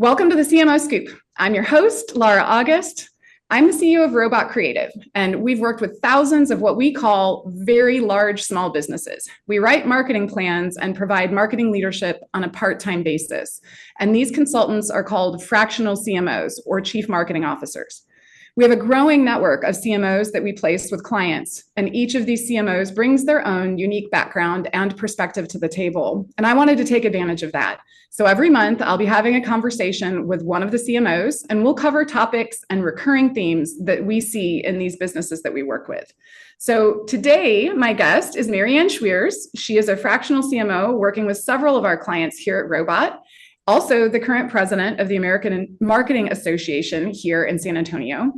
Welcome to the CMO Scoop. I'm your host, Lara August. I'm the CEO of Robot Creative, and we've worked with thousands of what we call very large small businesses. We write marketing plans and provide marketing leadership on a part-time basis. And these consultants are called fractional CMOs, or chief marketing officers. We have a growing network of CMOs that we place with clients, and each of these CMOs brings their own unique background and perspective to the table. And I wanted to take advantage of that. So every month, I'll be having a conversation with one of the CMOs, and we'll cover topics and recurring themes that we see in these businesses that we work with. So today, my guest is MaryAnne Schweers. She is a fractional CMO working with several of our clients here at Robot. Also, the current president of the American Marketing Association here in San Antonio.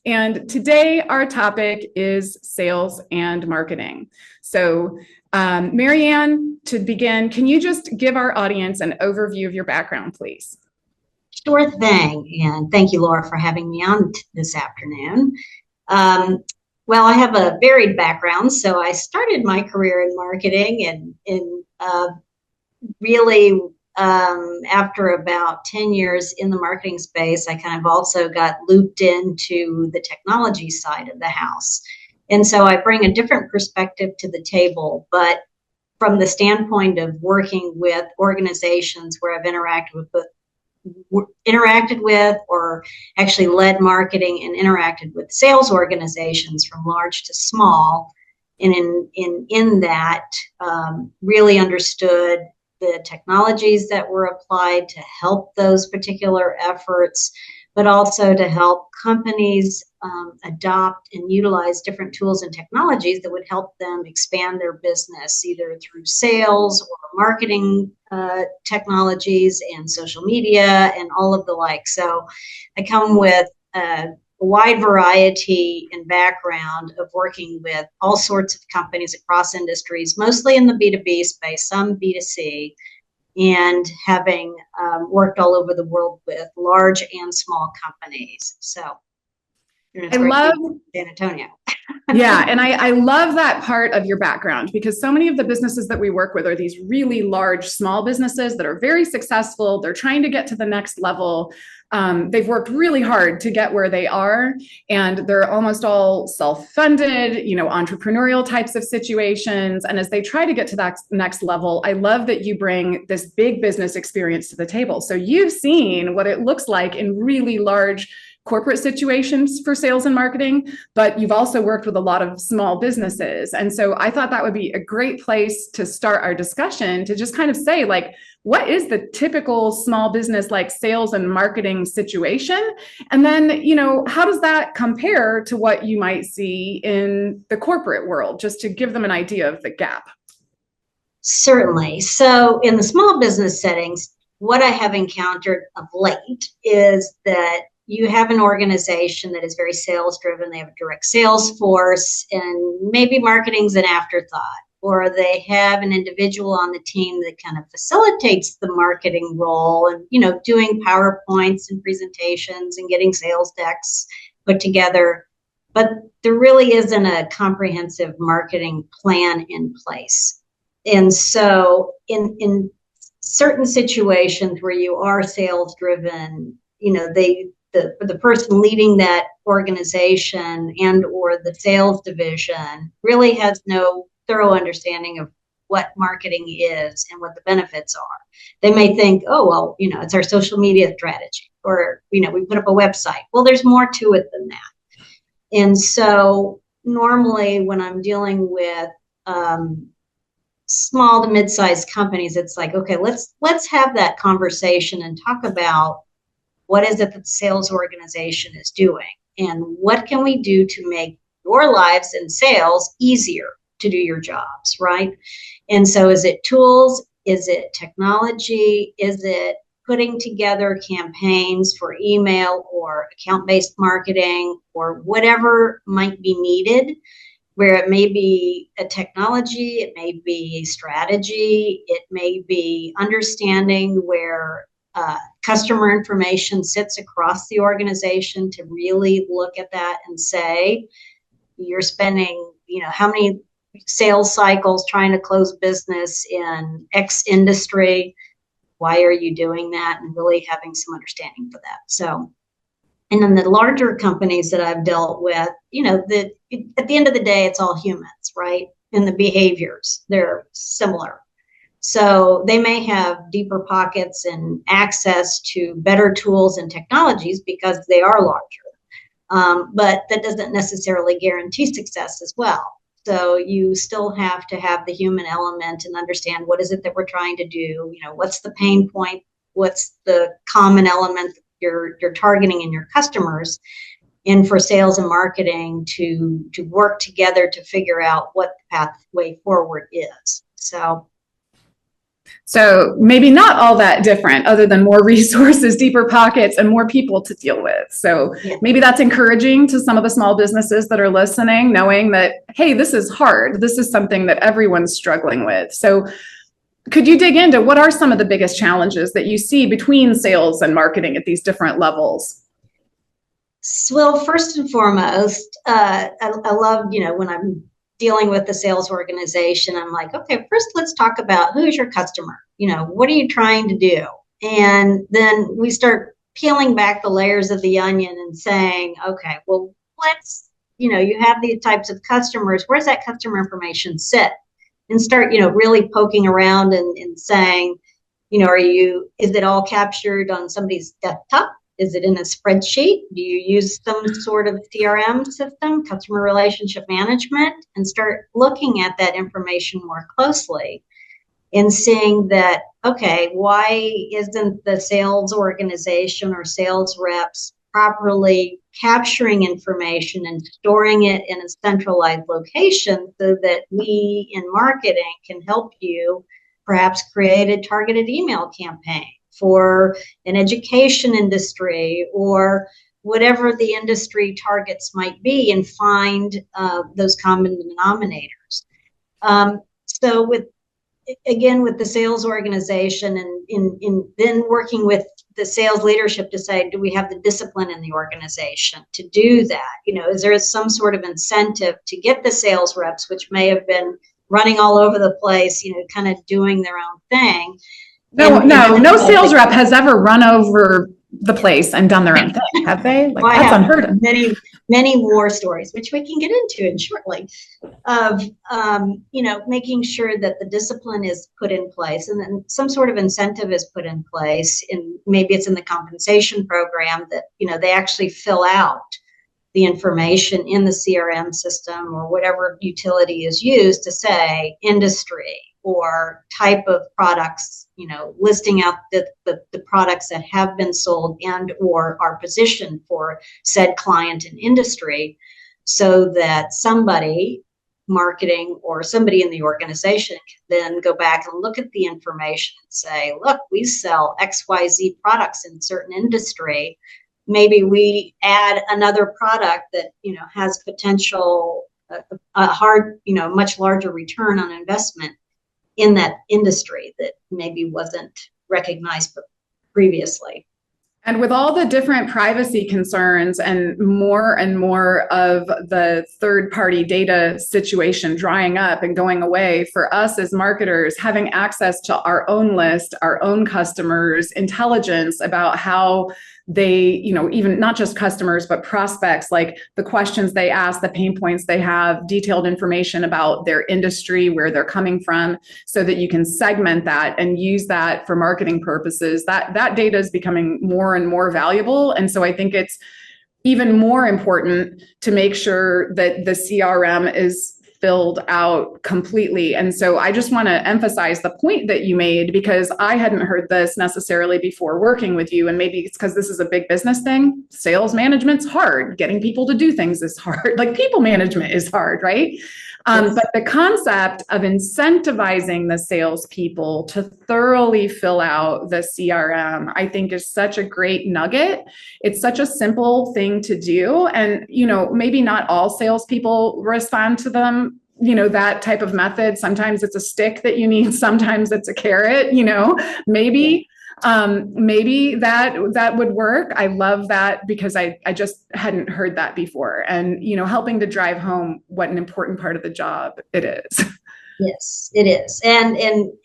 And today, our topic is sales and marketing. So, MaryAnne, to begin, can you just give our audience an overview of your background, please? Sure thing. And thank you, Laura, for having me on this afternoon. Well, I have a varied background. So I started my career in marketing and really after about 10 years in the marketing space, I kind of also got looped into the technology side of the house. And so I bring a different perspective to the table, but from the standpoint of working with organizations where I've interacted with or actually led marketing and interacted with sales organizations from large to small, and in that really understood the technologies that were applied to help those particular efforts, but also to help companies adopt and utilize different tools and technologies that would help them expand their business, either through sales or marketing technologies and social media and all of the like. So I come with a wide variety and background of working with all sorts of companies across industries, mostly in the B2B space, some B2C, and having worked all over the world with large and small companies. So I love San Antonio. Yeah, and I love that part of your background, because so many of the businesses that we work with are these really large small businesses that are very successful. They're trying to get to the next level. They've worked really hard to get where they are, and they're almost all self-funded, entrepreneurial types of situations. And as they try to get to that next level, I love that you bring this big business experience to the table. So you've seen what it looks like in really large corporate situations for sales and marketing, but you've also worked with a lot of small businesses. And so I thought that would be a great place to start our discussion, to just kind of say, like, what is the typical small business like sales and marketing situation? And then, how does that compare to what you might see in the corporate world, just to give them an idea of the gap? Certainly. So in the small business settings, what I have encountered of late is that you have an organization that is very sales driven. They have a direct sales force, and maybe marketing's an afterthought, or they have an individual on the team that kind of facilitates the marketing role and, doing PowerPoints and presentations and getting sales decks put together. But there really isn't a comprehensive marketing plan in place. And so in certain situations where you are sales driven, the person leading that organization and or the sales division really has no thorough understanding of what marketing is and what the benefits are. They may think, oh, well, it's our social media strategy, or, we put up a website. Well, there's more to it than that. And so normally when I'm dealing with small to mid-sized companies, it's like, okay, let's have that conversation and talk about what is it that the sales organization is doing, and what can we do to make your lives in sales easier to do your jobs, right? And so is it tools? Is it technology? Is it putting together campaigns for email or account-based marketing or whatever might be needed, where it may be a technology, it may be strategy, it may be understanding where customer information sits across the organization, to really look at that and say, you're spending, how many sales cycles trying to close business in X industry. why are you doing that, and really having some understanding for that. So, and then the larger companies that I've dealt with, at the end of the day, it's all humans, right? And the behaviors, they're similar. So they may have deeper pockets and access to better tools and technologies because they are larger. But that doesn't necessarily guarantee success as well. So you still have to have the human element and understand what is it that we're trying to do? What's the pain point? What's the common element that you're targeting in your customers? And for sales and marketing to work together to figure out what the pathway forward is. So maybe not all that different, other than more resources, deeper pockets, and more people to deal with. So maybe that's encouraging to some of the small businesses that are listening, knowing that, hey, this is hard. This is something that everyone's struggling with. So could you dig into what are some of the biggest challenges that you see between sales and marketing at these different levels? Well, first and foremost, I love, when I'm dealing with the sales organization, I'm like, okay, first let's talk about who's your customer. What are you trying to do? And then we start peeling back the layers of the onion and saying, okay, well, let's, you have these types of customers. Where's that customer information sit? And start, really poking around and saying, is it all captured on somebody's desktop? Is it in a spreadsheet? Do you use some sort of CRM system, customer relationship management, and start looking at that information more closely and seeing that, okay, why isn't the sales organization or sales reps properly capturing information and storing it in a centralized location so that we in marketing can help you perhaps create a targeted email campaign for an education industry or whatever the industry targets might be, and find those common denominators. So with the sales organization and in then working with the sales leadership to say, do we have the discipline in the organization to do that? Is there some sort of incentive to get the sales reps, which may have been running all over the place, kind of doing their own thing? No sales rep has ever run over the place and done their own thing, have they? That's unheard of. Many war stories, which we can get into in shortly, of making sure that the discipline is put in place, and then some sort of incentive is put in place, and maybe it's in the compensation program that they actually fill out the information in the CRM system or whatever utility is used to say industry or type of products, listing out the products that have been sold and or are positioned for said client and industry, so that somebody, marketing or somebody in the organization, can then go back and look at the information and say, look, we sell XYZ products in certain industry. Maybe we add another product that, has potential, much larger return on investment in that industry that maybe wasn't recognized previously. And with all the different privacy concerns and more of the third-party data situation drying up and going away, for us as marketers, having access to our own list, our own customers, intelligence about how they, even not just customers, but prospects, like the questions they ask, the pain points they have, detailed information about their industry, where they're coming from, so that you can segment that and use that for marketing purposes. That data is becoming more and more valuable. And so I think it's even more important to make sure that the CRM is filled out completely. And so I just want to emphasize the point that you made, because I hadn't heard this necessarily before working with you. And maybe it's because this is a big business thing. Sales management's hard. Getting people to do things is hard. Like people management is hard, right? Yes. But the concept of incentivizing the salespeople to thoroughly fill out the CRM, I think, is such a great nugget. It's such a simple thing to do. And, maybe not all salespeople respond to them, that type of method. Sometimes it's a stick that you need. Sometimes it's a carrot, maybe. Maybe that would work. I love that, because I just hadn't heard that before, and helping to drive home what an important part of the job it is. Yes, it is. And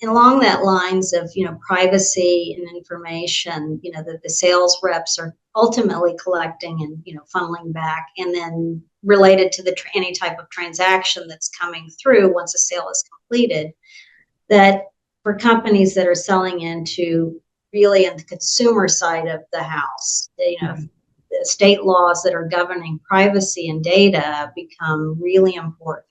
along that lines of, privacy and information, that the sales reps are ultimately collecting and, funneling back, and then related to any type of transaction that's coming through once a sale is completed, that for companies that are selling into really in the consumer side of the house, the state laws that are governing privacy and data become really important.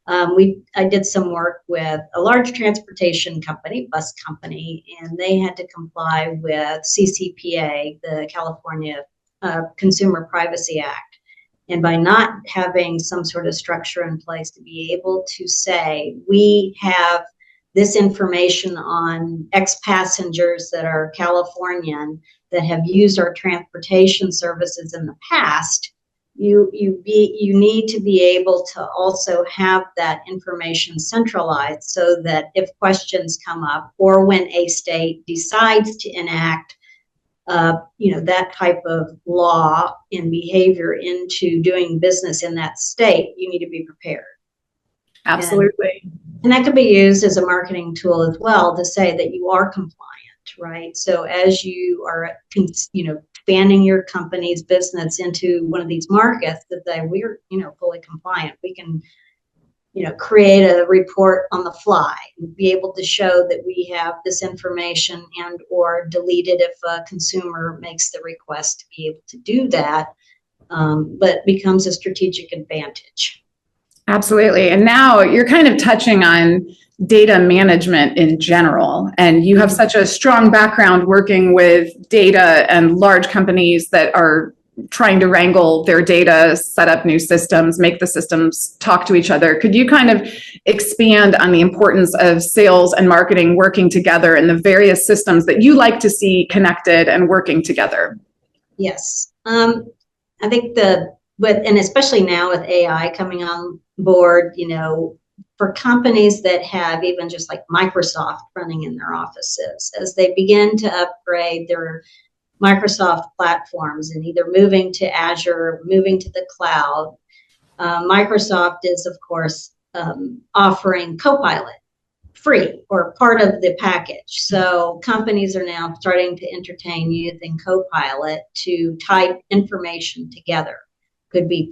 I did some work with a large transportation company, bus company, and they had to comply with CCPA, the California Consumer Privacy Act. And by not having some sort of structure in place to be able to say, we have this information on X passengers that are Californian that have used our transportation services in the past, you need to be able to also have that information centralized so that if questions come up or when a state decides to enact that type of law and behavior into doing business in that state, you need to be prepared. Absolutely. And that could be used as a marketing tool as well to say that you are compliant, right? So as you are, expanding your company's business into one of these markets, that we're, fully compliant. We can, create a report on the fly and be able to show that we have this information and or delete it if a consumer makes the request to be able to do that, but becomes a strategic advantage. Absolutely. And now you're kind of touching on data management in general, and you have such a strong background working with data and large companies that are trying to wrangle their data, set up new systems, make the systems talk to each other. Could you kind of expand on the importance of sales and marketing working together and the various systems that you like to see connected and working together? Yes. I think and especially now with AI coming on board, for companies that have even just like Microsoft running in their offices, as they begin to upgrade their Microsoft platforms and either moving to Azure, moving to the cloud, Microsoft is, of course, offering Copilot free or part of the package. So companies are now starting to entertain using Copilot to type information together. Could be,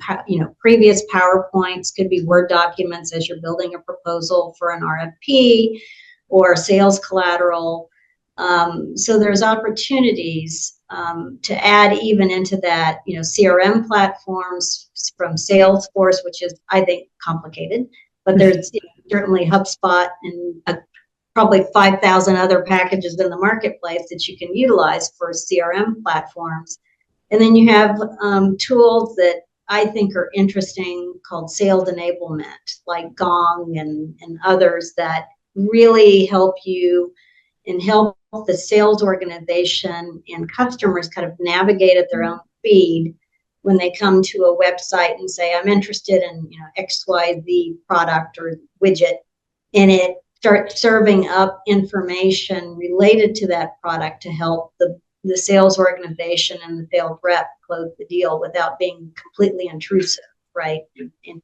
previous PowerPoints, could be Word documents as you're building a proposal for an RFP or sales collateral. So there's opportunities to add even into that, CRM platforms from Salesforce, which is, I think, complicated, but there's certainly HubSpot and probably 5,000 other packages in the marketplace that you can utilize for CRM platforms. And then you have tools that I think are interesting called sales enablement, like Gong and others that really help you and help the sales organization and customers kind of navigate at their own speed when they come to a website and say, I'm interested in XYZ product or widget, and it starts serving up information related to that product to help the sales organization and the sales rep close the deal without being completely intrusive, right? And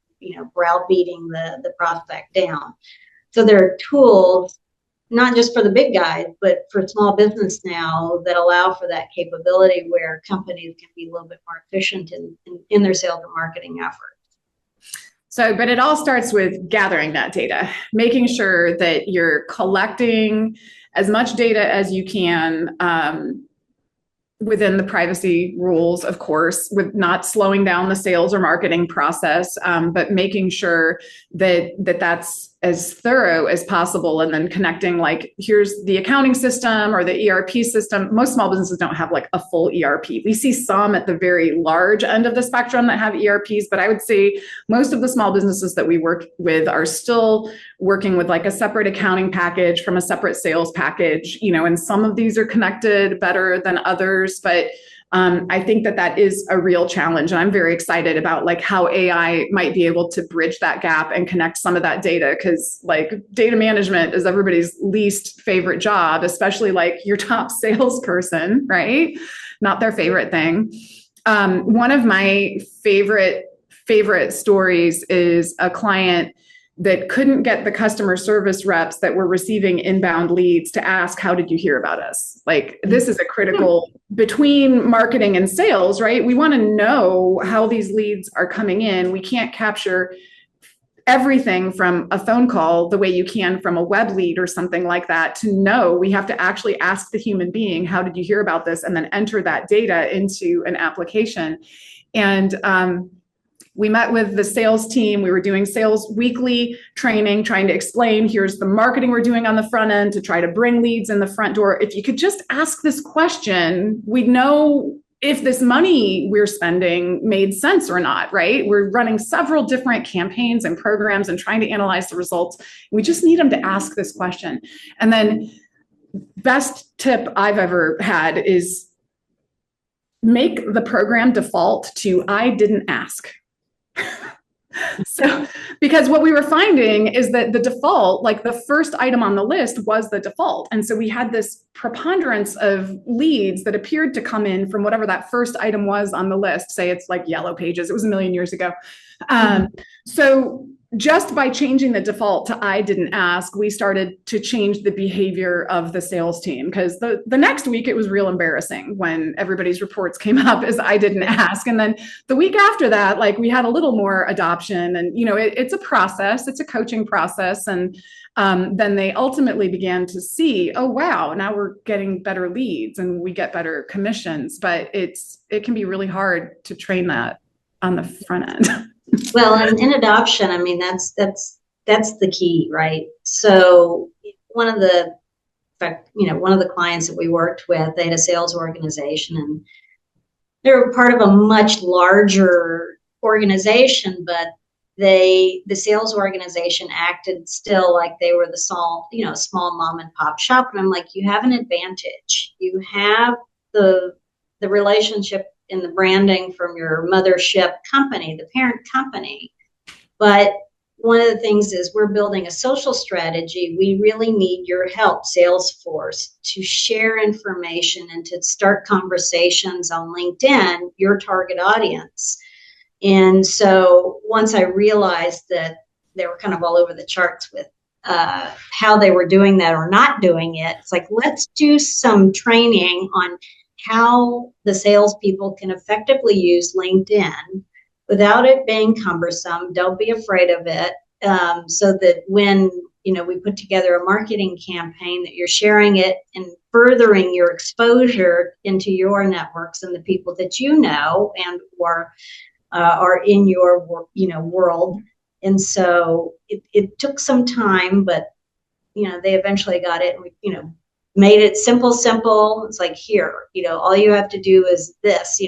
browbeating the prospect down. So there are tools, not just for the big guys, but for small business now that allow for that capability where companies can be a little bit more efficient in their sales and marketing efforts. So, but it all starts with gathering that data, making sure that you're collecting as much data as you can, within the privacy rules, of course, with not slowing down the sales or marketing process, but making sure that that's as thorough as possible, and then connecting, like, here's the accounting system or the ERP system. Most small businesses don't have like a full ERP. We see some at the very large end of the spectrum that have ERPs, but I would say most of the small businesses that we work with are still working with like a separate accounting package from a separate sales package, and some of these are connected better than others, but I think that is a real challenge. And I'm very excited about like how AI might be able to bridge that gap and connect some of that data, because like data management is everybody's least favorite job, especially like your top salesperson, right? Not their favorite thing. One of my favorite stories is a client that couldn't get the customer service reps that were receiving inbound leads to ask, how did you hear about us? Like, this is a critical between marketing and sales, right? We want to know how these leads are coming in. We can't capture everything from a phone call the way you can from a web lead or something like that. To know, we have to actually ask the human being, how did you hear about this? And then enter that data into an application. And we met with the sales team. We were doing sales weekly training, trying to explain, here's the marketing we're doing on the front end to try to bring leads in the front door. If you could just ask this question, we'd know if this money we're spending made sense or not, right? We're running several different campaigns and programs and trying to analyze the results. We just need them to ask this question. And then best tip I've ever had is make the program default to I didn't ask. So, because what we were finding is that the default, like the first item on the list was the default. And so we had this preponderance of leads that appeared to come in from whatever that first item was on the list. Say it's like Yellow Pages. It was a million years ago. So just by changing the default to I didn't ask, we started to change the behavior of the sales team, because the next week it was real embarrassing when everybody's reports came up as I didn't ask. And then the week after that, like, we had a little more adoption, and, you know, it's a process, it's a coaching process. And then they ultimately began to see, oh, wow, now we're getting better leads and we get better commissions. But it can be really hard to train that on the front end. Well, and in adoption, I mean, that's the key, right? So one of the clients that we worked with, they had a sales organization, and they were part of a much larger organization, but the sales organization acted still like they were the small mom and pop shop. And I'm like, you have an advantage. You have the relationship in the branding from your mothership company, the parent company. But one of the things is we're building a social strategy. We really need your help, Salesforce, to share information and to start conversations on LinkedIn, your target audience. And so once I realized that they were kind of all over the charts with how they were doing that or not doing it, it's like, let's do some training on how the salespeople can effectively use LinkedIn without it being cumbersome. Don't be afraid of it. So that when, we put together a marketing campaign, that you're sharing it and furthering your exposure into your networks and the people that you know and are in your world. And so it took some time, but they eventually got it. And made it simple. It's like, here, all you have to do is this,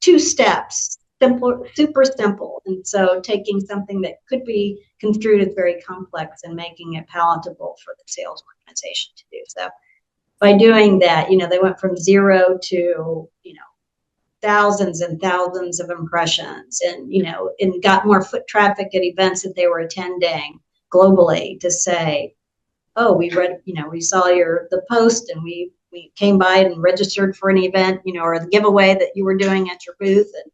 two steps, simple, super simple. And so taking something that could be construed as very complex and making it palatable for the sales organization to do. So by doing that, they went from 0 to, thousands and thousands of impressions, and, and got more foot traffic at events that they were attending globally to say, oh, we read, we saw the post, and we came by and registered for an event, or the giveaway that you were doing at your booth, and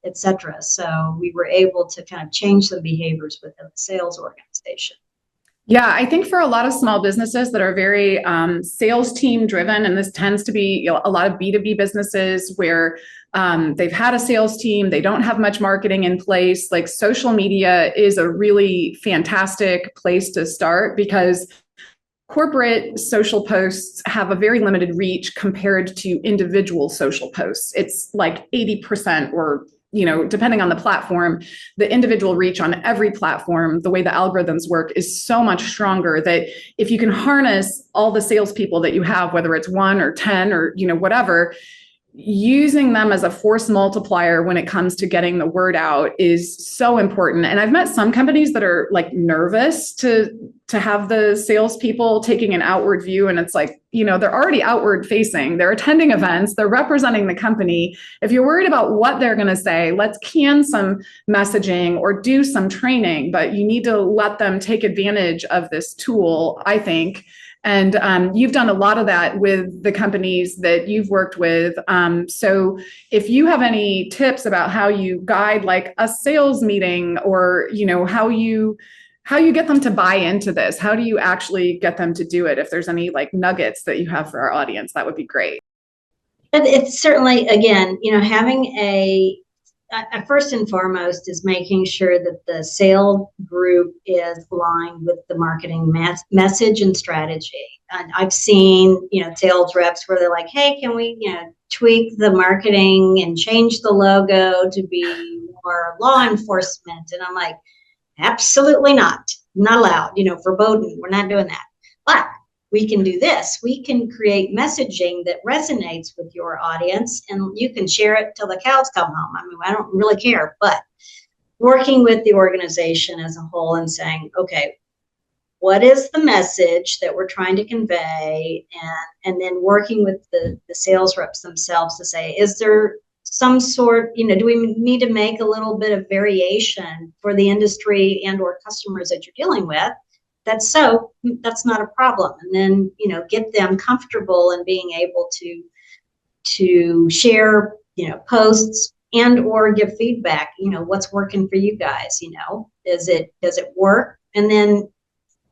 et cetera. So we were able to kind of change some behaviors within the sales organization. Yeah, I think for a lot of small businesses that are very sales team driven, and this tends to be a lot of B2B businesses where they've had a sales team, they don't have much marketing in place. Like, social media is a really fantastic place to start, because corporate social posts have a very limited reach compared to individual social posts. It's like 80%, or, depending on the platform, the individual reach on every platform, the way the algorithms work, is so much stronger that if you can harness all the salespeople that you have, whether it's 1 or 10 or, whatever, using them as a force multiplier when it comes to getting the word out is so important. And I've met some companies that are like nervous to have the salespeople taking an outward view. And it's like, they're already outward facing, they're attending events, they're representing the company. If you're worried about what they're going to say, let's can some messaging or do some training, but you need to let them take advantage of this tool, I think. And you've done a lot of that with the companies that you've worked with. So if you have any tips about how you guide like a sales meeting, or, how you how you get them to buy into this. How do you actually get them to do it? If there's any like nuggets that you have for our audience, that would be great. But it's certainly, again, having first and foremost is making sure that the sales group is aligned with the marketing message and strategy. And I've seen, sales reps where they're like, hey, can we, tweak the marketing and change the logo to be more law enforcement? And I'm like, absolutely not. Not allowed, verboten. We're not doing that. But we can do this. We can create messaging that resonates with your audience, and you can share it till the cows come home. I mean, I don't really care, but working with the organization as a whole and saying, okay, what is the message that we're trying to convey? And then working with the sales reps themselves to say, is there some sort, do we need to make a little bit of variation for the industry and or customers that you're dealing with? That's not a problem. And then, get them comfortable in being able to share, posts and or give feedback, what's working for you guys, does it work? And then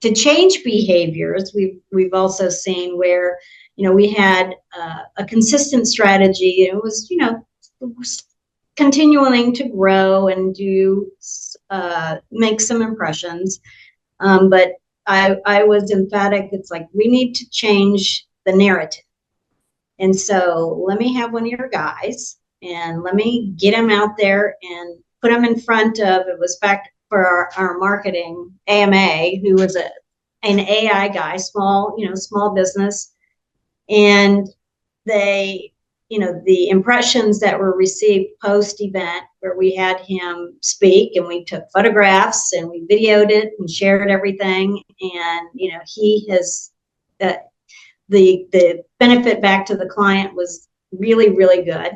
to change behaviors, we've also seen where, we had a consistent strategy. It was, continuing to grow and do make some impressions. But I was emphatic. It's like, we need to change the narrative. And so let me have one of your guys and let me get him out there and put him in front of, it was back for our marketing AMA, who was an AI guy, small business. And they, the impressions that were received post-event where we had him speak and we took photographs and we videoed it and shared everything. And, he has, the benefit back to the client was really, really good.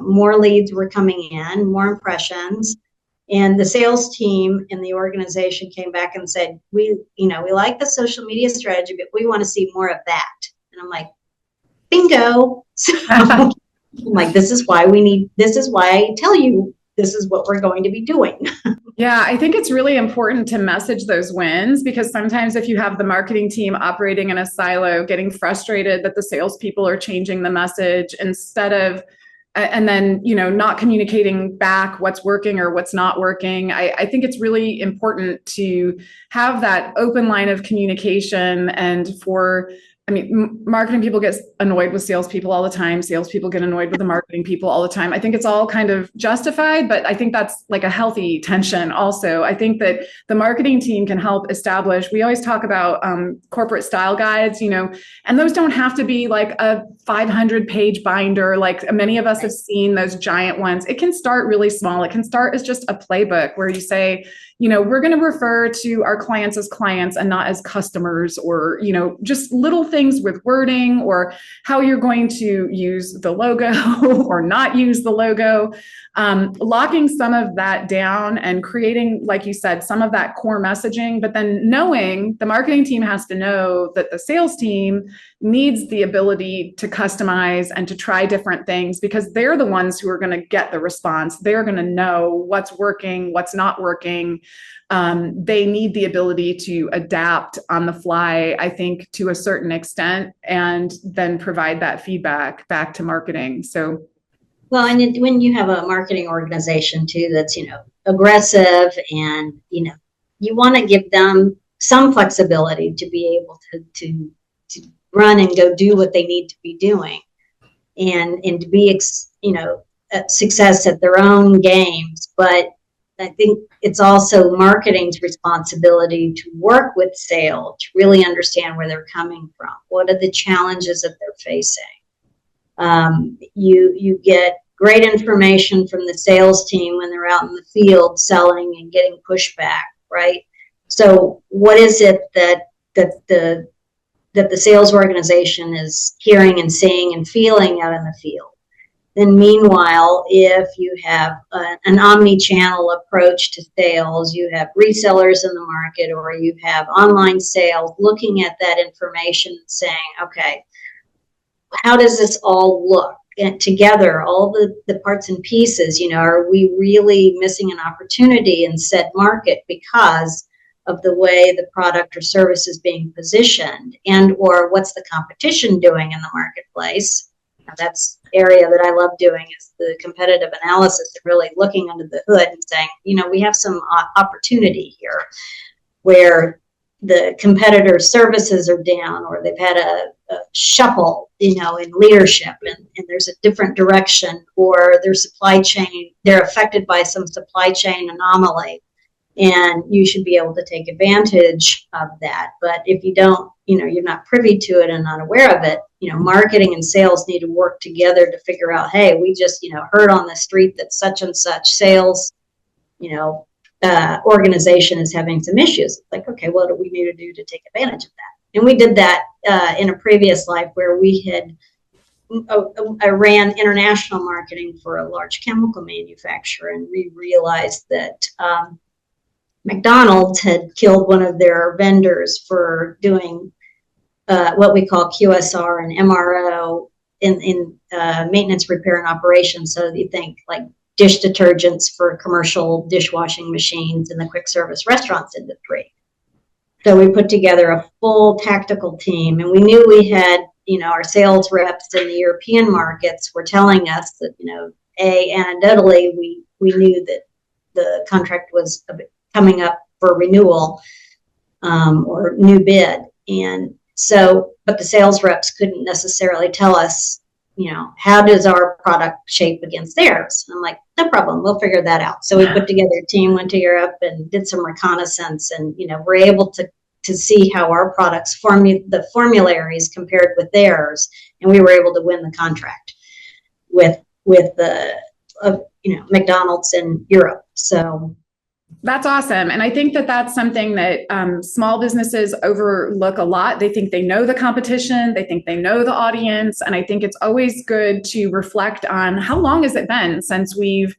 More leads were coming in, more impressions. And the sales team in the organization came back and said, we like the social media strategy, but we want to see more of that. And I'm like, bingo. So I'm like, this is why I tell you, this is what we're going to be doing. Yeah, I think it's really important to message those wins, because sometimes if you have the marketing team operating in a silo, getting frustrated that the salespeople are changing the message instead of, and then, not communicating back what's working or what's not working. I think it's really important to have that open line of communication. And marketing people get annoyed with salespeople all the time. Salespeople get annoyed with the marketing people all the time. I think it's all kind of justified, but I think that's like a healthy tension also. I think that the marketing team can help establish, we always talk about corporate style guides, and those don't have to be like a 500-page binder. Like many of us have seen those giant ones. It can start really small. It can start as just a playbook where you say, we're going to refer to our clients as clients and not as customers, or, just little things with wording or how you're going to use the logo or not use the logo. Locking some of that down and creating, like you said, some of that core messaging, but then knowing the marketing team has to know that the sales team needs the ability to customize and to try different things, because they're the ones who are going to get the response. They're going to know what's working, what's not working. They need the ability to adapt on the fly, I think, to a certain extent, and then provide that feedback back to marketing. So, well, and when you have a marketing organization too, that's, aggressive and, you want to give them some flexibility to be able to run and go do what they need to be doing, and to be, a success at their own games. But I think it's also marketing's responsibility to work with sales, to really understand where they're coming from. What are the challenges that they're facing? You get great information from the sales team when they're out in the field selling and getting pushback, right? So what is it that the sales organization is hearing and seeing and feeling out in the field? Then meanwhile, if you have an omni-channel approach to sales, you have resellers in the market, or you have online sales, looking at that information and saying, okay, how does this all look? And together, all the parts and pieces, are we really missing an opportunity in said market because of the way the product or service is being positioned, and or what's the competition doing in the marketplace. Now, that's area that I love doing, is the competitive analysis, and really looking under the hood and saying, we have some opportunity here where the competitor services are down, or they've had a shuffle, in leadership, and there's a different direction, or their supply chain, they're affected by some supply chain anomaly, and you should be able to take advantage of that. But if you don't, you're not privy to it and not aware of it, marketing and sales need to work together to figure out, hey, we just, heard on the street that such and such sales, organization is having some issues. It's like, okay, what do we need to do to take advantage of that? And we did that in a previous life where I ran international marketing for a large chemical manufacturer, and we realized that McDonald's had killed one of their vendors for doing what we call QSR and MRO in maintenance, repair, and operations. So you think like dish detergents for commercial dishwashing machines in the quick service restaurants industry. So we put together a full tactical team, and we knew we had, our sales reps in the European markets were telling us that, anecdotally, we knew that the contract was coming up for renewal or new bid. And so, but the sales reps couldn't necessarily tell us, how does our product shape against theirs? And I'm like, no problem, we'll figure that out. So we put together a team, went to Europe and did some reconnaissance, and, we're able to see how our products the formularies compared with theirs. And we were able to win the contract with the, McDonald's in Europe. So that's awesome. And I think that that's something that small businesses overlook a lot. They think they know the competition, they think they know the audience. And I think it's always good to reflect on how long has it been since we've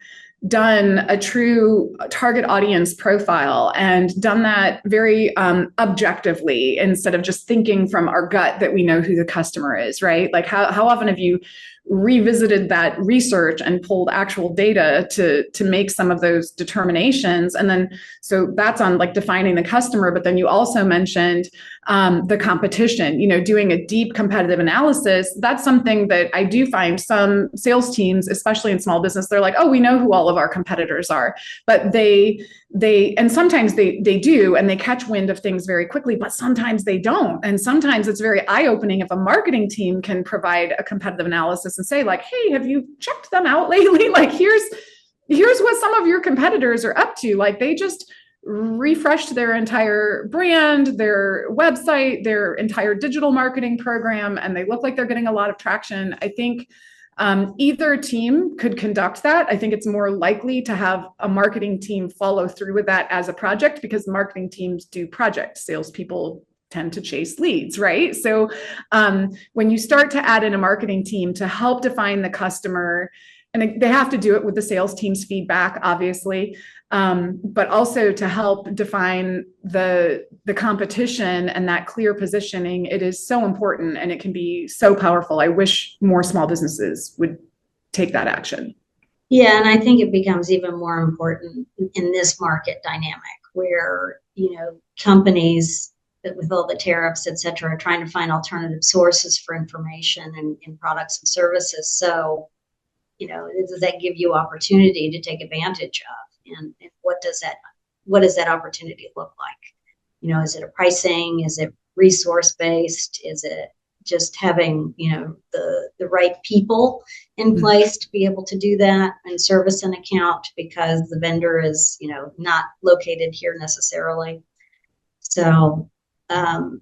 done a true target audience profile, and done that very objectively, instead of just thinking from our gut that we know who the customer is, right? Like how often have you revisited that research and pulled actual data to make some of those determinations? And then, so that's on like defining the customer, but then you also mentioned the competition, doing a deep competitive analysis. That's something that I do find some sales teams, especially in small business, they're like, oh, we know who all of our competitors are, but they and sometimes they do, and they catch wind of things very quickly, but sometimes they don't. And sometimes it's very eye-opening if a marketing team can provide a competitive analysis and say like, hey, have you checked them out lately? Like, here's what some of your competitors are up to. Like, they just refreshed their entire brand, their website, their entire digital marketing program, and they look like they're getting a lot of traction. I think either team could conduct that. I think it's more likely to have a marketing team follow through with that as a project, because marketing teams do projects. Salespeople tend to chase leads, right? So when you start to add in a marketing team to help define the customer, and they have to do it with the sales team's feedback, obviously, but also to help define the competition and that clear positioning, it is so important, and it can be so powerful. I wish more small businesses would take that action. Yeah, and I think it becomes even more important in this market dynamic where, companies with all the tariffs, et cetera, are trying to find alternative sources for information and products and services. So, does that give you opportunity to take advantage of? And what does that opportunity look like? Is it a pricing? Is it resource based? Is it just having, the right people in place to be able to do that and service an account because the vendor is, not located here necessarily? So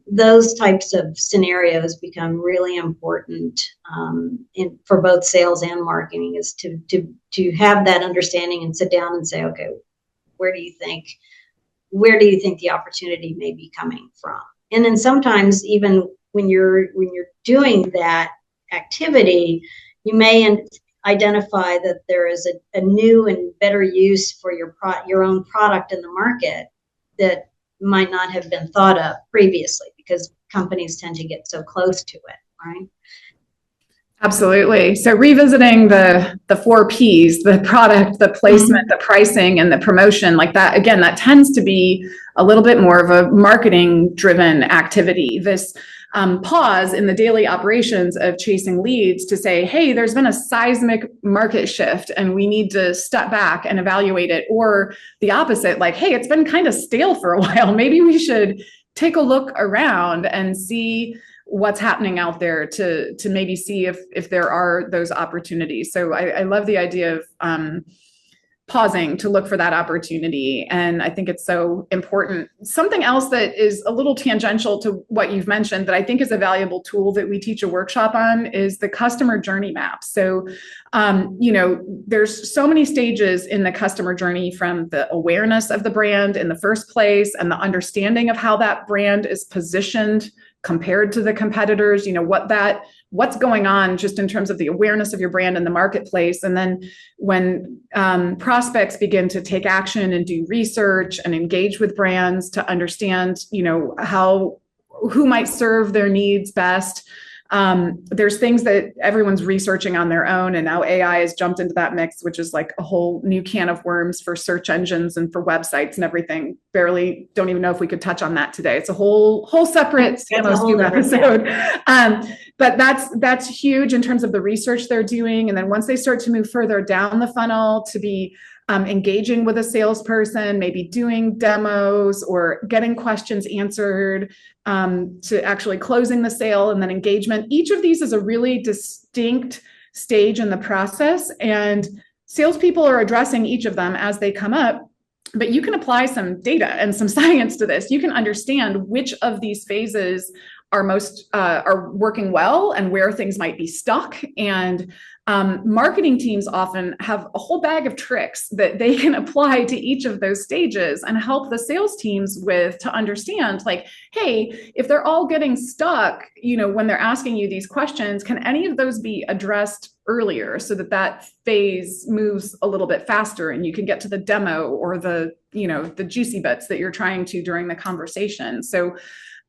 those types of scenarios become really important for both sales and marketing, is to have that understanding and sit down and say, okay, where do you think the opportunity may be coming from? And then sometimes even when you're doing that activity, you may identify that there is a new and better use for your own product in the market that might not have been thought of previously, because companies tend to get so close to it, right? Absolutely. So revisiting the 4 Ps, the product, the placement, the pricing, and the promotion, like that, again, that tends to be a little bit more of a marketing driven activity. This pause in the daily operations of chasing leads to say, hey, there's been a seismic market shift and we need to step back and evaluate it. Or the opposite, like, hey, it's been kind of stale for a while. Maybe we should take a look around and see what's happening out there to maybe see if there are those opportunities. So I love the idea of pausing to look for that opportunity. And I think it's so important. Something else that is a little tangential to what you've mentioned that I think is a valuable tool that we teach a workshop on is the customer journey map. So, there's so many stages in the customer journey, from the awareness of the brand in the first place and the understanding of how that brand is positioned compared to the competitors, what's going on just in terms of the awareness of your brand in the marketplace. And then when prospects begin to take action and do research and engage with brands to understand, who might serve their needs best. There's things that everyone's researching on their own, and now AI has jumped into that mix, which is like a whole new can of worms for search engines and for websites and everything. Barely don't even know if we could touch on that today. It's a whole separate CMO Scoop episode. But that's huge in terms of the research they're doing. And then once they start to move further down the funnel to be engaging with a salesperson, maybe doing demos or getting questions answered, to actually closing the sale and then engagement. Each of these is a really distinct stage in the process, and salespeople are addressing each of them as they come up. But you can apply some data and some science to this. You can understand which of these phases are working well and where things might be stuck. And marketing teams often have a whole bag of tricks that they can apply to each of those stages and help the sales teams with to understand, like, hey, if they're all getting stuck, when they're asking you these questions, can any of those be addressed earlier so that phase moves a little bit faster and you can get to the demo or the juicy bits that you're trying to during the conversation. So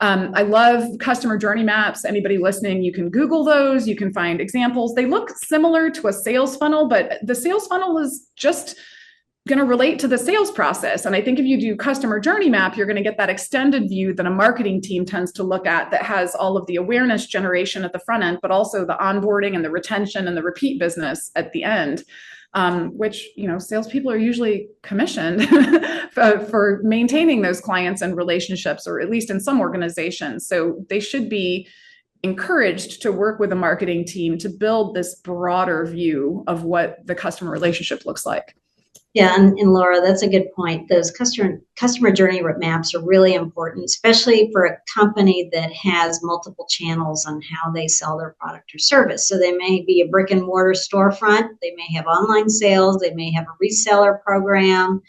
I love customer journey maps. Anybody listening, you can Google those. You can find examples. They look similar to a sales funnel, but the sales funnel is just going to relate to the sales process. And I think if you do customer journey map, you're going to get that extended view that a marketing team tends to look at that has all of the awareness generation at the front end, but also the onboarding and the retention and the repeat business at the end. Which, salespeople are usually commissioned for maintaining those clients and relationships, or at least in some organizations. So they should be encouraged to work with a marketing team to build this broader view of what the customer relationship looks like. Yeah, and Laura, that's a good point. Those customer journey maps are really important, especially for a company that has multiple channels on how they sell their product or service. So they may be a brick and mortar storefront, they may have online sales, they may have a reseller program,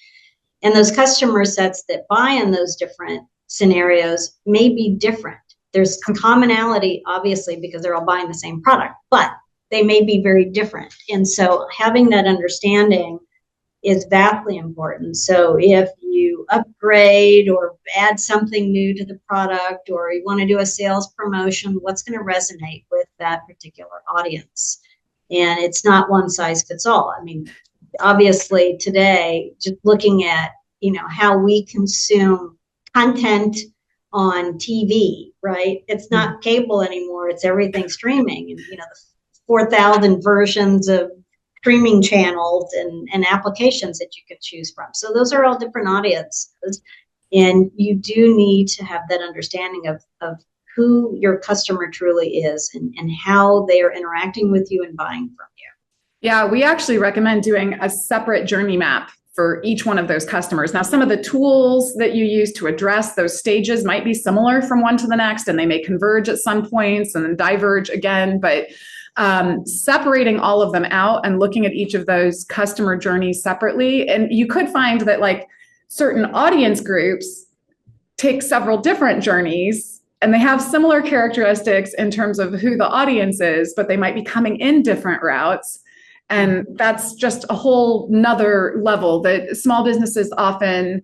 and those customer sets that buy in those different scenarios may be different. There's commonality, obviously, because they're all buying the same product, but they may be very different. And so having that understanding is vastly important. So if you upgrade or add something new to the product, or you want to do a sales promotion, what's going to resonate with that particular audience? And it's not one size fits all. I mean, obviously today, just looking at, how we consume content on TV, right? It's not cable anymore. It's everything streaming. And, the 4,000 versions of streaming channels and applications that you could choose from. So those are all different audiences. And you do need to have that understanding of who your customer truly is and how they are interacting with you and buying from you. Yeah, we actually recommend doing a separate journey map for each one of those customers. Now, some of the tools that you use to address those stages might be similar from one to the next, and they may converge at some points and then diverge again, but separating all of them out and looking at each of those customer journeys separately. And you could find that like certain audience groups take several different journeys and they have similar characteristics in terms of who the audience is, but they might be coming in different routes. And that's just a whole nother level that small businesses often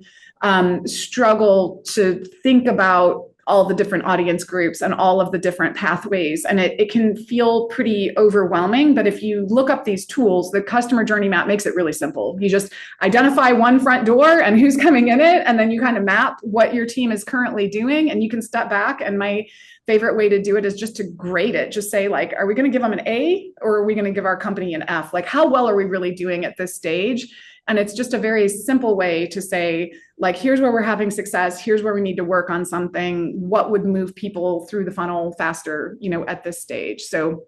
struggle to think about all the different audience groups and all of the different pathways. And it can feel pretty overwhelming. But if you look up these tools, the customer journey map makes it really simple. You just identify one front door and who's coming in it. And then you kind of map what your team is currently doing. And you can step back. And my favorite way to do it is just to grade it. Just say, like, are we going to give them an A, or are we going to give our company an F? Like, how well are we really doing at this stage? And it's just a very simple way to say, like, here's where we're having success. Here's where we need to work on something. What would move people through the funnel faster, at this stage? So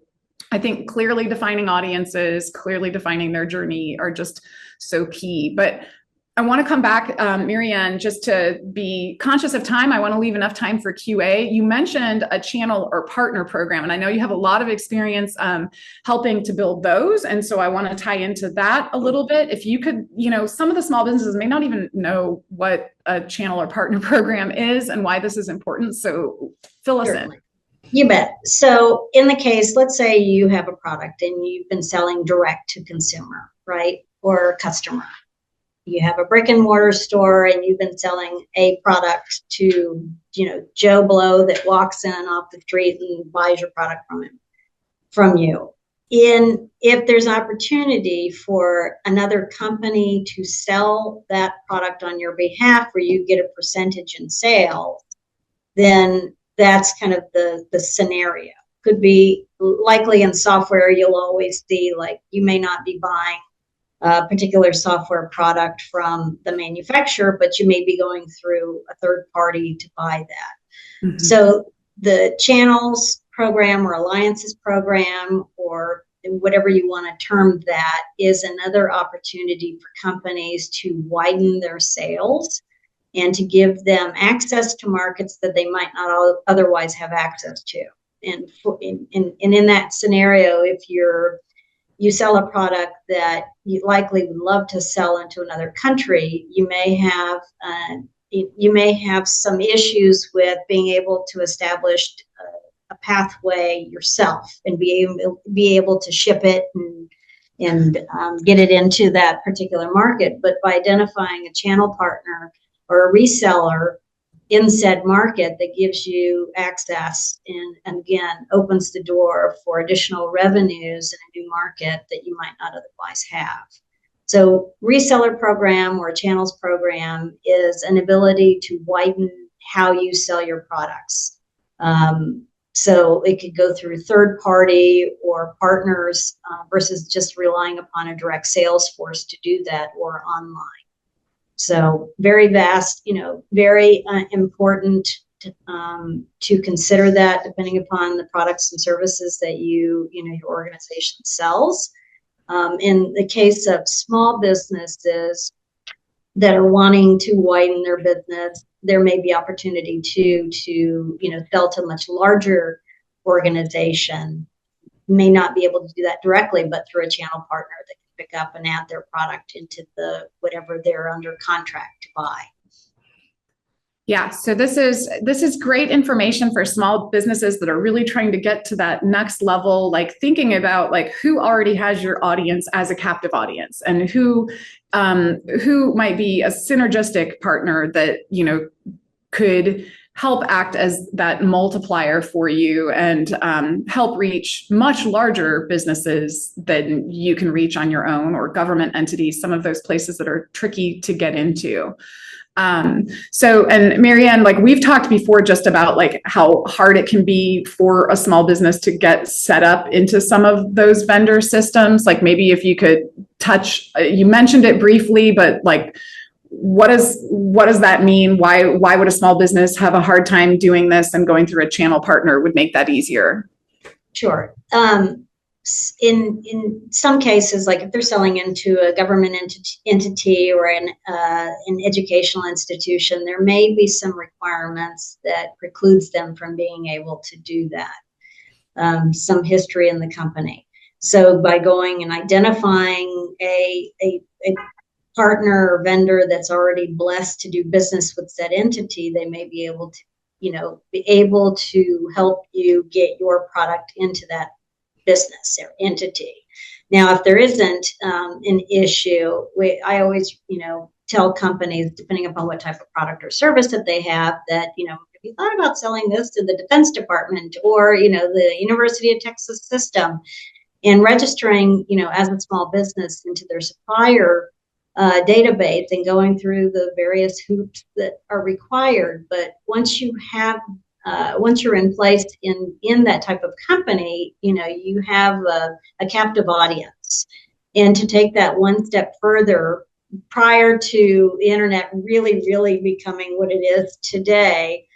I think clearly defining audiences, clearly defining their journey are just so key. But I want to come back, MaryAnne, just to be conscious of time. I want to leave enough time for QA. You mentioned a channel or partner program, and I know you have a lot of experience helping to build those. And so I want to tie into that a little bit. If you could, some of the small businesses may not even know what a channel or partner program is and why this is important. So fill us in. You bet. So in the case, let's say you have a product and you've been selling direct to consumer, right? Or customer. You have a brick and mortar store and you've been selling a product to, Joe Blow that walks in off the street and buys your product from you. If there's opportunity for another company to sell that product on your behalf, where you get a percentage in sales, then that's kind of the scenario. Could be likely in software, you'll always see, like, you may not be buying a particular software product from the manufacturer, but you may be going through a third party to buy that. Mm-hmm. So the channels program or alliances program, or whatever you want to term that, is another opportunity for companies to widen their sales and to give them access to markets that they might not otherwise have access to. And in that scenario, if you sell a product that you likely would love to sell into another country, you may have some issues with being able to establish a pathway yourself and be able to ship it and get it into that particular market. But by identifying a channel partner or a reseller in said market that gives you access and again opens the door for additional revenues in a new market that you might not otherwise have. So reseller program or a channels program is an ability to widen how you sell your products. So it could go through third party or partners versus just relying upon a direct sales force to do that, or online. So very vast, very important to consider that, depending upon the products and services that your organization sells. In the case of small businesses that are wanting to widen their business, there may be opportunity to sell to a much larger organization. May not be able to do that directly, but through a channel partner that can pick up and add their product into whatever they're under contract to buy. Yeah, so this is great information for small businesses that are really trying to get to that next level, like thinking about, like, who already has your audience as a captive audience, and who might be a synergistic partner that could help act as that multiplier for you and help reach much larger businesses than you can reach on your own, or government entities, some of those places that are tricky to get into. And MaryAnne, like, we've talked before just about, like, how hard it can be for a small business to get set up into some of those vendor systems. Like, maybe if you could touch, you mentioned it briefly, but, like, what does that mean? Why would a small business have a hard time doing this, and going through a channel partner would make that easier? Sure. In some cases, like if they're selling into a government entity or an educational institution, there may be some requirements that precludes them from being able to do that. Some history in the company. So by going and identifying a partner or vendor that's already blessed to do business with that entity, they may be able to help you get your product into that business or entity. Now, if there isn't an issue, I always, tell companies, depending upon what type of product or service that they have, that, if Have you thought about selling this to the Defense Department or, the University of Texas system? And registering, as a small business into their supplier database and going through the various hoops that are required. But once you're in place in that type of company, you have a captive audience. And to take that one step further, prior to the internet really, really becoming what it is today,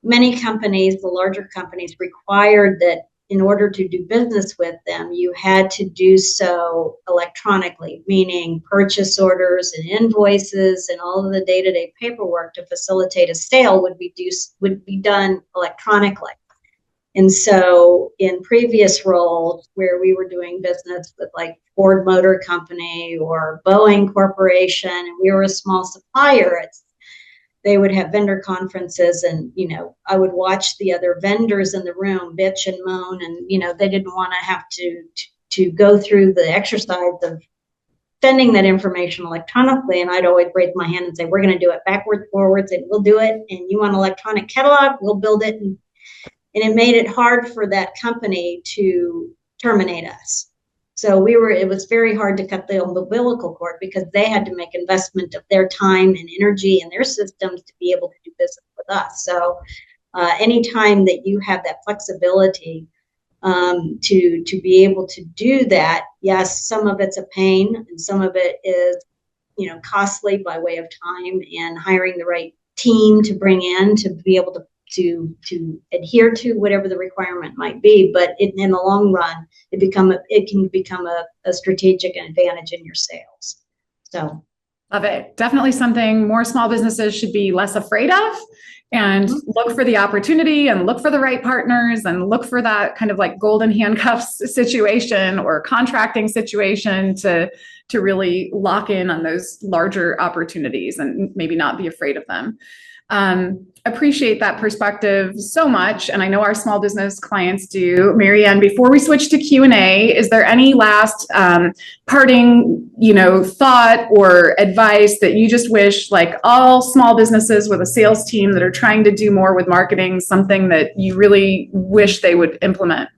many companies, the larger companies, required that in order to do business with them, you had to do so electronically, meaning purchase orders and invoices and all of the day-to-day paperwork to facilitate a sale would be done electronically. And so in previous roles where we were doing business with like Ford Motor Company or Boeing Corporation, and we were a small supplier, they would have vendor conferences, and, I would watch the other vendors in the room bitch and moan, and, they didn't want to have to go through the exercise of sending that information electronically. And I'd always raise my hand and say, we're going to do it backwards, forwards, and we'll do it. And you want an electronic catalog, we'll build it. And it made it hard for that company to terminate us. So it was very hard to cut the umbilical cord because they had to make investment of their time and energy and their systems to be able to do business with us. So anytime that you have that flexibility to be able to do that, yes, some of it's a pain and some of it is, costly by way of time and hiring the right team to bring in to be able to adhere to whatever the requirement might be, but in the long run, it can become a strategic advantage in your sales. So, love it. Definitely something more small businesses should be less afraid of, and look for the opportunity and look for the right partners and look for that kind of like golden handcuffs situation or contracting situation to really lock in on those larger opportunities and maybe not be afraid of them. Appreciate that perspective so much. And I know our small business clients do. MaryAnne, before we switch to Q&A, is there any last parting, thought or advice that you just wish, like all small businesses with a sales team that are trying to do more with marketing, something that you really wish they would implement?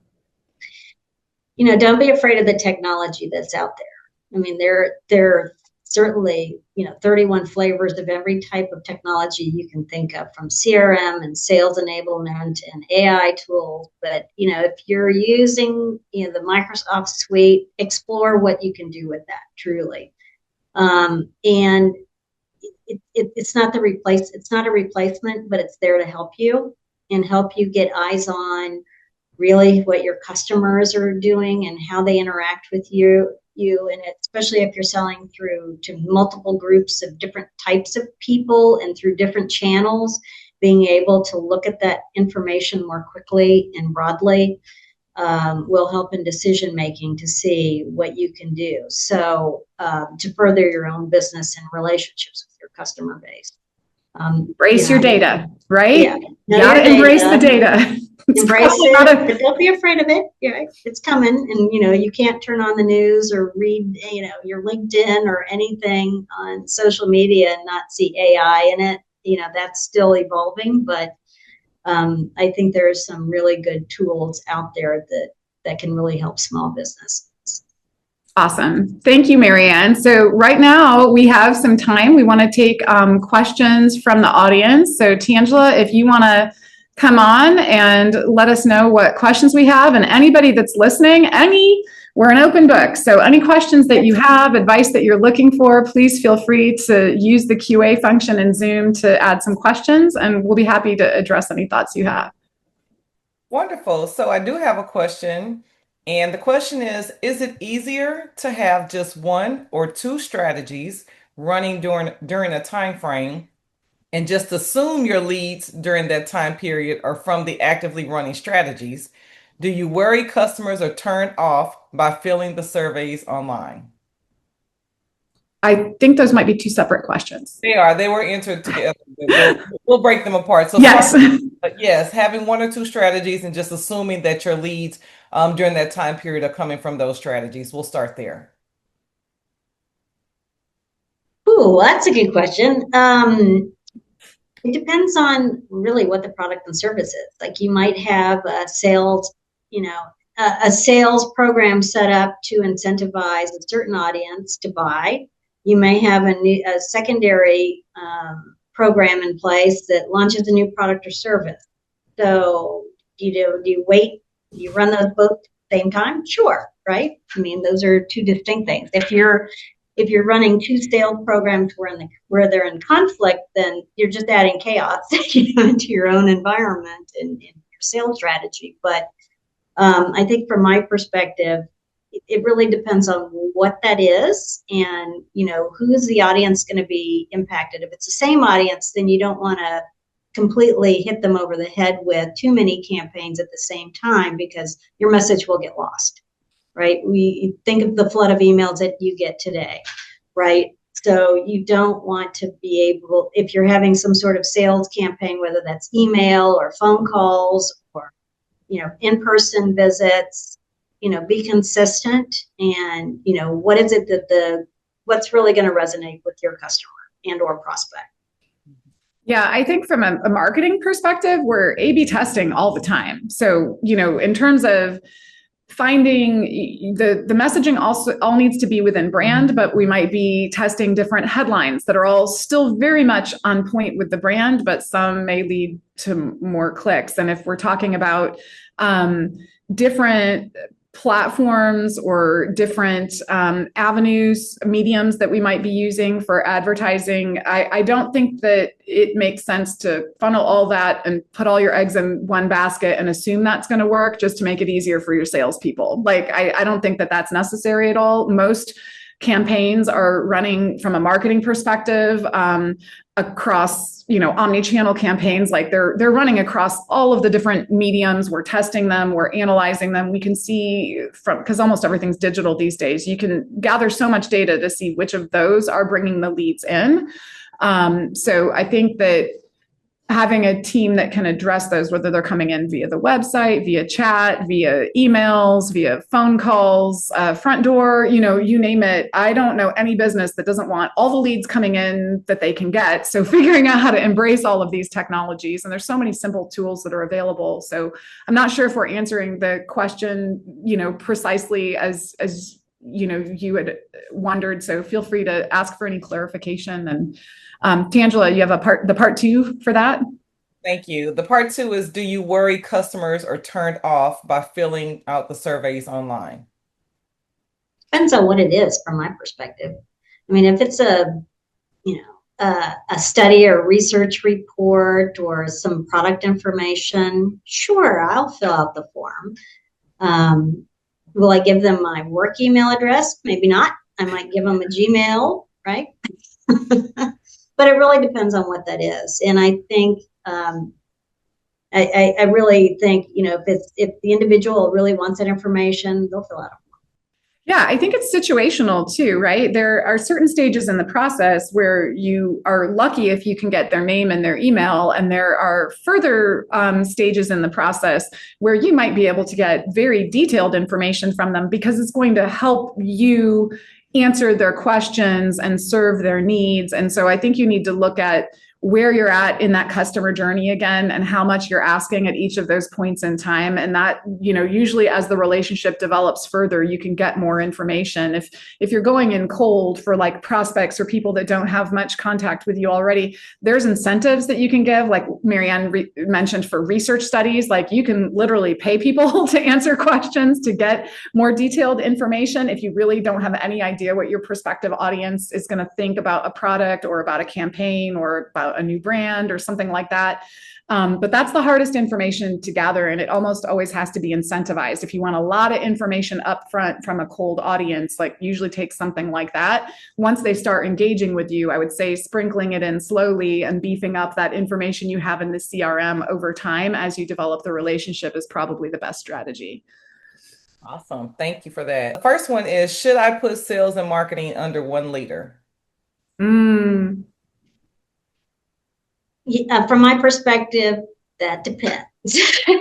Don't be afraid of the technology that's out there. I mean, there are certainly, 31 flavors of every type of technology you can think of, from CRM and sales enablement and AI tools. But, if you're using, the Microsoft suite, explore what you can do with that, truly. And it's not it's not a replacement, but it's there to help you and help you get eyes on really what your customers are doing and how they interact with you, and especially if you're selling through to multiple groups of different types of people and through different channels, being able to look at that information more quickly and broadly will help in decision making to see what you can do. So to further your own business and relationships with your customer base. Embrace your data, right? Yeah. You gotta embrace the data. Embrace it, but don't be afraid of it. Yeah, it's coming, and you can't turn on the news or read, your LinkedIn or anything on social media and not see AI in it. That's still evolving, but I think there's some really good tools out there that can really help small business. Awesome. Thank you, MaryAnne. So right now we have some time. We want to take questions from the audience. So Tangela, if you want to come on and let us know what questions we have, and anybody that's listening, we're an open book. So any questions that you have, advice that you're looking for, please feel free to use the QA function in Zoom to add some questions, and we'll be happy to address any thoughts you have. Wonderful. So I do have a question, and the question is it easier to have just one or two strategies running during a time frame and just assume your leads during that time period are from the actively running strategies? Do you worry customers are turned off by filling the surveys online? I think those might be two separate questions. They are. They were entered together. We'll break them apart. So yes. Yes, having one or two strategies and just assuming that your leads during that time period are coming from those strategies. We'll start there. Ooh, that's a good question. It depends on really what the product and service is. Like you might have a sales, a sales program set up to incentivize a certain audience to buy. You may have a secondary program in place that launches a new product or service. So do you wait? Do you run those both at the same time? Sure, right? I mean, those are two distinct things. If you're running two sales programs where they're in conflict, then you're just adding chaos into your own environment and your sales strategy. But I think from my perspective, it really depends on what that is and, who's the audience going to be impacted. If it's the same audience, then you don't want to completely hit them over the head with too many campaigns at the same time because your message will get lost, right? We think of the flood of emails that you get today, right? So you don't want to be able, if you're having some sort of sales campaign, whether that's email or phone calls or, in-person visits, be consistent and, what is it that what's really going to resonate with your customer and or prospect? Yeah, I think from a marketing perspective, we're A/B testing all the time. So, in terms of finding the messaging also all needs to be within brand, but we might be testing different headlines that are all still very much on point with the brand, but some may lead to more clicks. And if we're talking about different platforms or different avenues, mediums that we might be using for advertising, I don't think that it makes sense to funnel all that and put all your eggs in one basket and assume that's going to work just to make it easier for your salespeople. Like, I don't think that that's necessary at all. Most campaigns are running from a marketing perspective across, omni-channel campaigns. Like they're running across all of the different mediums. We're testing them, we're analyzing them. We can see because almost everything's digital these days, you can gather so much data to see which of those are bringing the leads in. So I think that having a team that can address those, whether they're coming in via the website, via chat, via emails, via phone calls, front door, you name it. I don't know any business that doesn't want all the leads coming in that they can get. So figuring out how to embrace all of these technologies, and there's so many simple tools that are available. So I'm not sure if we're answering the question, precisely as you had wondered. So feel free to ask for any clarification. And Tangela, you have the part two for that? Thank you. The part two is, do you worry customers are turned off by filling out the surveys online? Depends on what it is from my perspective. I mean, if it's a study or research report or some product information, sure, I'll fill out the form. Will I give them my work email address? Maybe not. I might give them a Gmail, right? But it really depends on what that is. And I think, I really think, if the individual really wants that information, they'll fill out a form. Yeah, I think it's situational too, right? There are certain stages in the process where you are lucky if you can get their name and their email. And there are further stages in the process where you might be able to get very detailed information from them because it's going to help you answer their questions and serve their needs. And so I think you need to look at where you're at in that customer journey again and how much you're asking at each of those points in time. And that, usually as the relationship develops further, you can get more information. If you're going in cold for like prospects or people that don't have much contact with you already, there's incentives that you can give, like MaryAnne mentioned for research studies. Like you can literally pay people to answer questions to get more detailed information if you really don't have any idea what your prospective audience is going to think about a product or about a campaign or about a new brand or something like that. But that's the hardest information to gather, and it almost always has to be incentivized. If you want a lot of information up front from a cold audience, like usually takes something like that. Once they start engaging with you, I would say sprinkling it in slowly and beefing up that information you have in the CRM over time as you develop the relationship is probably the best strategy. Awesome. Thank you for that. The first one is, should I put sales and marketing under one leader? From my perspective, that depends. Depends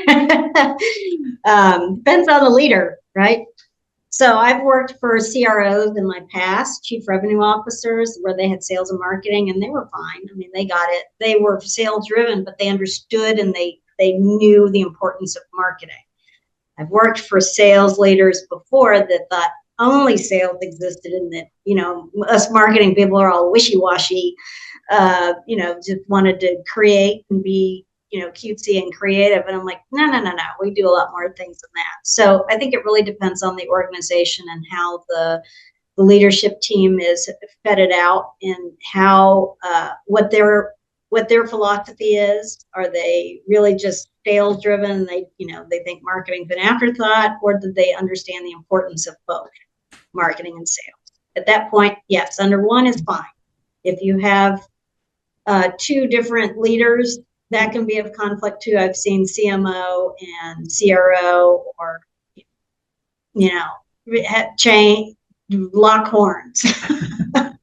on the leader, right? So I've worked for CROs in my past, chief revenue officers, where they had sales and marketing, and they were fine. I mean, they got it. They were sales driven, but they understood and they knew the importance of marketing. I've worked for sales leaders before that thought only sales existed, and that, you know, us marketing people are all wishy-washy, you know, just wanted to create and be, you know, cutesy and creative. And I'm like, no, we do a lot more things than that. So I think it really depends on the organization and how the leadership team is fetted out, and how what their philosophy is. Are they really just sales driven and they, you know, they think marketing's an afterthought, or do they understand the importance of both marketing and sales? At that point, yes, under one is fine. If you have two different leaders, that can be of conflict too. I've seen CMO and CRO, or, you know, lock horns. And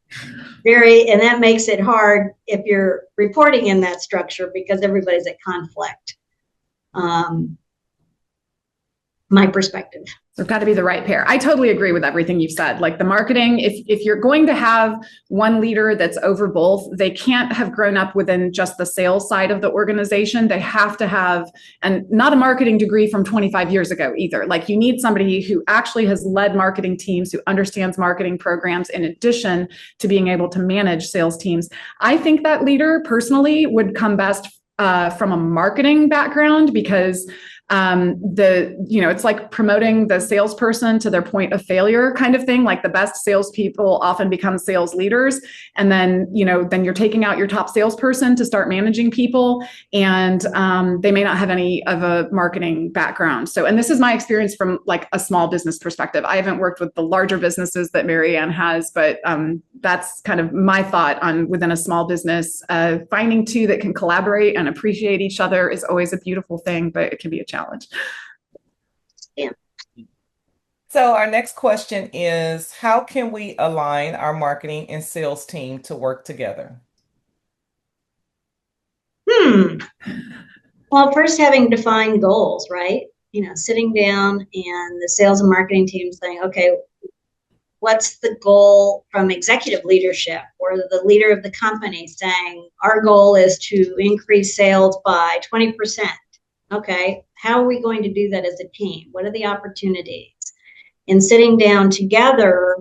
that makes it hard if you're reporting in that structure, because everybody's at conflict. My perspective. There's got to be the right pair. I totally agree with everything you've said. Like the marketing, if you're going to have one leader that's over both, they can't have grown up within just the sales side of the organization. They have to have, and not a marketing degree from 25 years ago either. Like you need somebody who actually has led marketing teams, who understands marketing programs, in addition to being able to manage sales teams. I think that leader personally would come best from a marketing background, because it's like promoting the salesperson to their point of failure kind of thing. Like the best salespeople often become sales leaders. And then, then you're taking out your top salesperson to start managing people. And they may not have any of a marketing background. So, and this is my experience from like a small business perspective. I haven't worked with the larger businesses that MaryAnne has, but that's kind of my thought on within a small business. Finding two that can collaborate and appreciate each other is always a beautiful thing, but it can be a challenge. Yeah. So our next question is, how can we align our marketing and sales team to work together? Well, first having defined goals, right? Sitting down and the sales and marketing team saying, okay, what's the goal from executive leadership or the leader of the company saying, our goal is to increase sales by 20%. Okay, how are we going to do that as a team? What are the opportunities? And sitting down together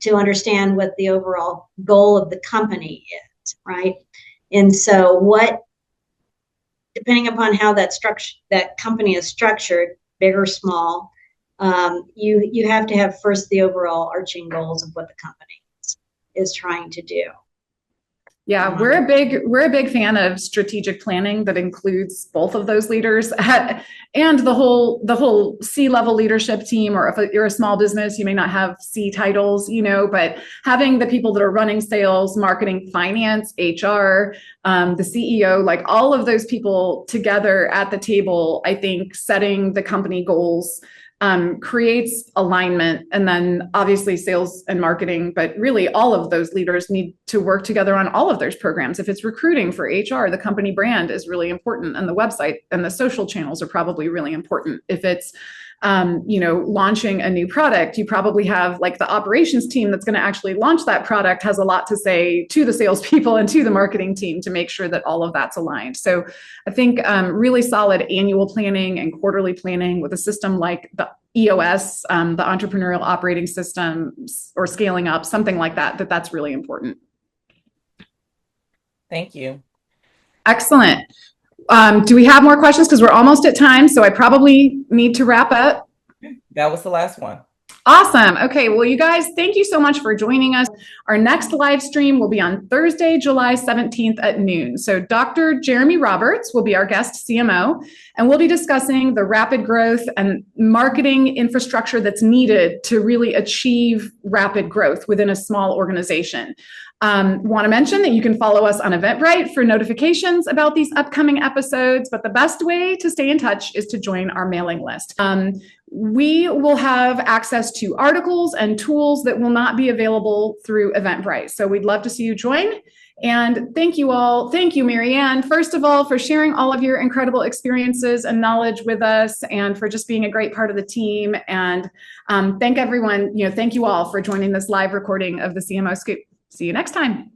to understand what the overall goal of the company is, right? And so depending upon how that company is structured, big or small, you have to have first the overall arching goals of what the company is trying to do. Yeah, we're a big fan of strategic planning that includes both of those leaders and the whole C-level leadership team. Or if you're a small business, you may not have C titles, but having the people that are running sales, marketing, finance, HR, the CEO, like all of those people together at the table, I think setting the company goals creates alignment. And then obviously sales and marketing, but really all of those leaders need to work together on all of those programs. If it's recruiting for HR, the company brand is really important, and the website and the social channels are probably really important. If it's launching a new product, you probably have like the operations team that's going to actually launch that product has a lot to say to the salespeople and to the marketing team to make sure that all of that's aligned. So I think really solid annual planning and quarterly planning with a system like the EOS, the Entrepreneurial Operating System, or Scaling Up, something like that's really important. Thank you. Excellent. Do we have more questions? Because we're almost at time, so I probably need to wrap up. That was the last one. Awesome. Okay. Well, you guys, thank you so much for joining us. Our next live stream will be on Thursday, July 17th at noon. So Dr. Jeremy Roberts will be our guest CMO, and we'll be discussing the rapid growth and marketing infrastructure that's needed to really achieve rapid growth within a small organization. Want to mention that you can follow us on Eventbrite for notifications about these upcoming episodes, but the best way to stay in touch is to join our mailing list. we will have access to articles and tools that will not be available through Eventbrite. So we'd love to see you join. And thank you all. Thank you, MaryAnne, first of all, for sharing all of your incredible experiences and knowledge with us, and for just being a great part of the team. And thank everyone, thank you all for joining this live recording of the CMO Scoop. See you next time.